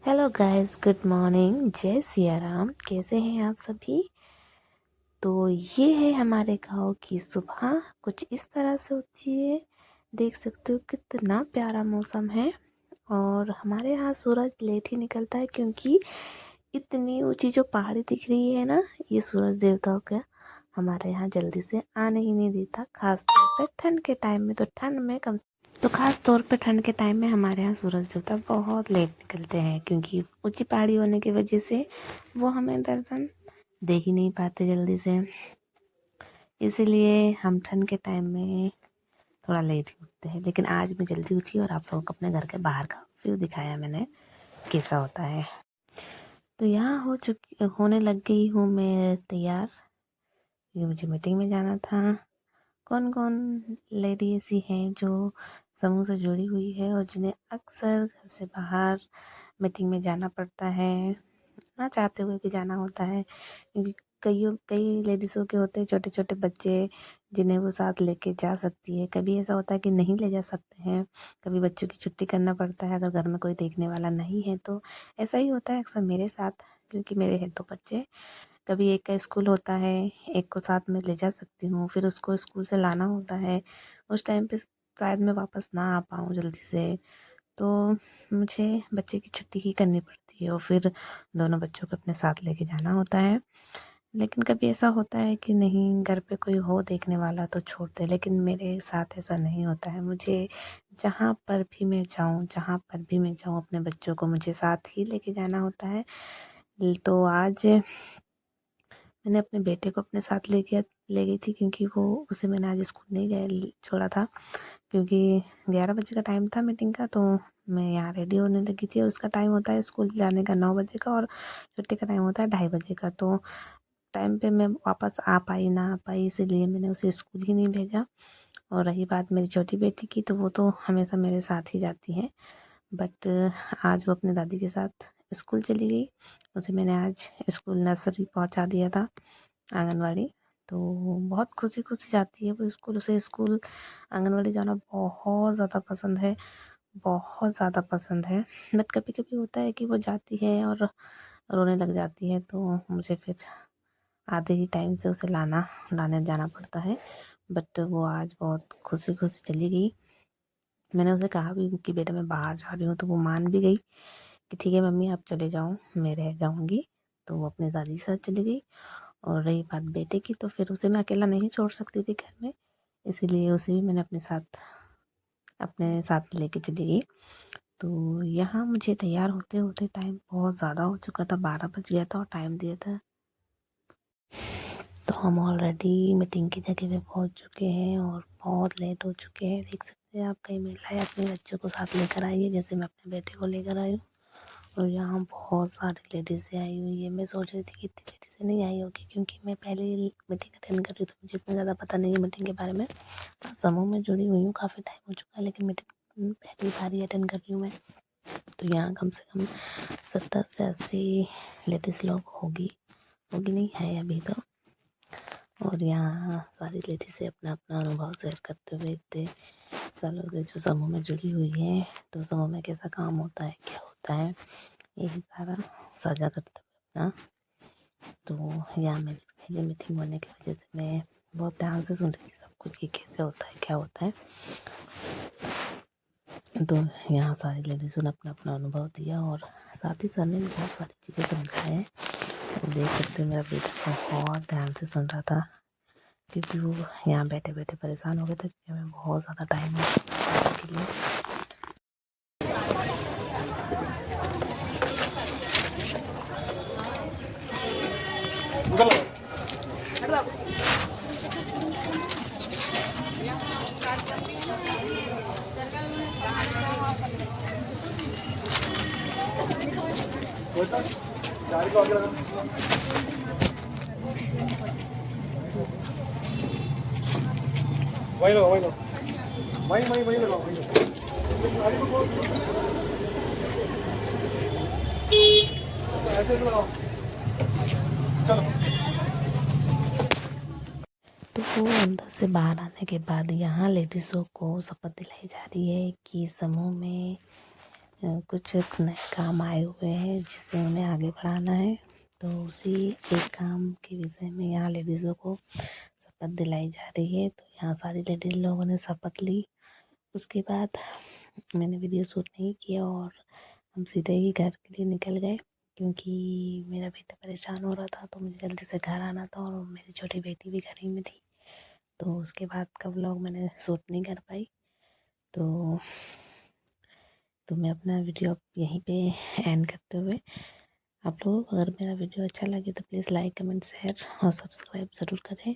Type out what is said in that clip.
Hello guys, good morning. जय सिया राम। कैसे हैं आप सभी? तो ये है हमारे गांव की सुबह। कुछ इस तरह से होती है। देख सकते हो कितना प्यारा मौसम है। और हमारे यहाँ सूरज लेट ही निकलता है क्योंकि इतनी ऊंची जो पहाड़ी दिख रही है ना, ये सूरज देवताओं का हमारे यहाँ जल्दी से आने ही नहीं देता। खास तौर पे ठंड के टाइम में, तो खास तौर पे ठंड के टाइम में हमारे यहाँ सूरज देवता बहुत लेट निकलते हैं क्योंकि ऊंची पहाड़ी होने की वजह से वो हमें दर्शन दे ही नहीं पाते जल्दी से। इसीलिए हम ठंड के टाइम में थोड़ा लेट ही उठते हैं। लेकिन आज मैं जल्दी उठी और आप लोगों को अपने घर के बाहर का व्यू दिखाया मैंने, कैसा होता है। तो यहाँ होने लग गई हूँ मैं तैयार, क्योंकि मुझे मीटिंग में जाना था। कौन कौन लेडी ऐसी हैं जो समूह से जुड़ी हुई है और जिन्हें अक्सर घर से बाहर मीटिंग में जाना पड़ता है, ना चाहते हुए भी जाना होता है, क्योंकि कई लेडीज़ों के होते हैं छोटे छोटे बच्चे जिन्हें वो साथ लेके जा सकती है। कभी ऐसा होता है कि नहीं ले जा सकते हैं, कभी बच्चों की छुट्टी करना पड़ता है अगर घर में कोई देखने वाला नहीं है। तो ऐसा ही होता है अक्सर मेरे साथ, क्योंकि मेरे हैं 2 बच्चे। कभी एक का स्कूल होता है, एक को साथ में ले जा सकती हूँ, फिर उसको स्कूल से लाना होता है। उस टाइम पे शायद मैं वापस ना आ पाऊँ जल्दी से, तो मुझे बच्चे की छुट्टी ही करनी पड़ती है और फिर दोनों बच्चों को अपने साथ लेके जाना होता है। लेकिन कभी ऐसा होता है कि नहीं, घर पे कोई हो देखने वाला तो छोड़ दे, लेकिन मेरे साथ ऐसा नहीं होता है। मुझे जहाँ पर भी मैं जाऊँ अपने बच्चों को मुझे साथ ही लेके जाना होता है। तो आज मैंने अपने बेटे को अपने साथ ले गई थी, क्योंकि वो उसे मैंने आज स्कूल नहीं गया छोड़ा था, क्योंकि 11 बजे का टाइम था मीटिंग का। तो मैं यहाँ रेडी होने लगी थी और उसका टाइम होता है स्कूल जाने का 9 बजे का और छुट्टी का टाइम होता है 2:30 बजे का। तो टाइम पे मैं वापस आ पाई ना आ पाई, इसीलिए मैंने उसे स्कूल ही नहीं भेजा। और रही बात मेरी छोटी बेटी की, तो वो तो हमेशा मेरे साथ ही जाती है। बट आज वो अपनी दादी के साथ स्कूल चली गई। उसे मैंने आज स्कूल नर्सरी पहुंचा दिया था, आंगनवाड़ी। तो बहुत खुशी खुशी जाती है वो स्कूल। उसे स्कूल आंगनवाड़ी जाना बहुत ज़्यादा पसंद है, बहुत ज़्यादा पसंद है। बट कभी कभी होता है कि वो जाती है और रोने लग जाती है, तो मुझे फिर आधे ही टाइम से उसे लाने जाना पड़ता है। बट वो आज बहुत खुशी खुशी चली गई। मैंने उसे कहा भी कि बेटा मैं बाहर जा रही हूँ, तो वो मान भी गई कि ठीक है मम्मी आप चले जाओ, मैं रह जाऊँगी। तो वो अपनी दादी के साथ चली गई। और रही बात बेटे की, तो फिर उसे मैं अकेला नहीं छोड़ सकती थी घर में, इसीलिए उसे भी मैंने अपने साथ लेके चली गई। तो यहाँ मुझे तैयार होते होते टाइम बहुत ज़्यादा हो चुका था, 12 बज गया था और टाइम दिया था। तो हम ऑलरेडी मीटिंग की जगह पे पहुँच चुके हैं और बहुत लेट हो चुके हैं। देख सकते हैं आप, कई महिलाएं अपने बच्चों को साथ लेकर आई है, जैसे मैं अपने बेटे को लेकर आई हूँ। और यहाँ बहुत सारी लेडीज़ें आई हुई है। मैं सोच रही थी कि इतनी लेडीज़ें नहीं आई होगी, क्योंकि मैं पहले ही मीटिंग अटेंड कर रही हूँ, तो मुझे इतना ज़्यादा पता नहीं है मीटिंग के बारे में। समूह में जुड़ी हुई हूँ, काफ़ी टाइम हो चुका है, लेकिन मीटिंग पहली बार ही अटेंड कर रही हूँ मैं। तो यहाँ कम से कम 70 से 80 लेडीज़ लोग होगी नहीं है अभी तो। और यहाँ सारी लेडीज़ें अपना अपना अनुभव शेयर करते हुए इतने सालों से जो समूह में जुड़ी हुई है, तो समूह में कैसा काम होता है, क्या होता है, यही सारा साझा करते हुए अपना। तो यहाँ मेरी पहली मीटिंग होने की वजह से मैं बहुत ध्यान से सुन रही थी सब कुछ, कि कैसे होता है, क्या होता है। तो यहाँ सारी लेडीज़ों ने अपना अपना अनुभव दिया और साथ ही सर ने भी बहुत सारी चीज़ें समझाए हैं। देख सकते हैं मेरा बेटा बहुत ध्यान से सुन रहा था, क्योंकि वो यहाँ बैठे बैठे परेशान हो गए थे, क्योंकि हमें बहुत ज़्यादा टाइम हो गया के लिए। वही लो वही लगाओ ऐसे लगाओ। चलो। तो वो अंदर से बाहर आने के बाद यहाँ लेडीज़ों को शपथ दिलाई जा रही है कि समूह में कुछ नए काम आए हुए हैं जिसे उन्हें आगे बढ़ाना है। तो उसी एक काम के विषय में यहाँ लेडीज़ों को शपथ दिलाई जा रही है। तो यहाँ सारी लेडीज लोगों ने शपथ ली। उसके बाद मैंने वीडियो शूट नहीं किया और हम सीधे ही घर के लिए निकल गए, क्योंकि मेरा बेटा परेशान हो रहा था तो मुझे जल्दी से घर आना था और मेरी छोटी बेटी भी घर ही में थी। तो उसके बाद का व्लॉग मैंने शूट नहीं कर पाई। तो मैं अपना वीडियो अब यहीं पे एंड करते हुए, आप लोग अगर मेरा वीडियो अच्छा लगे तो प्लीज़ लाइक, कमेंट, शेयर और सब्सक्राइब ज़रूर करें।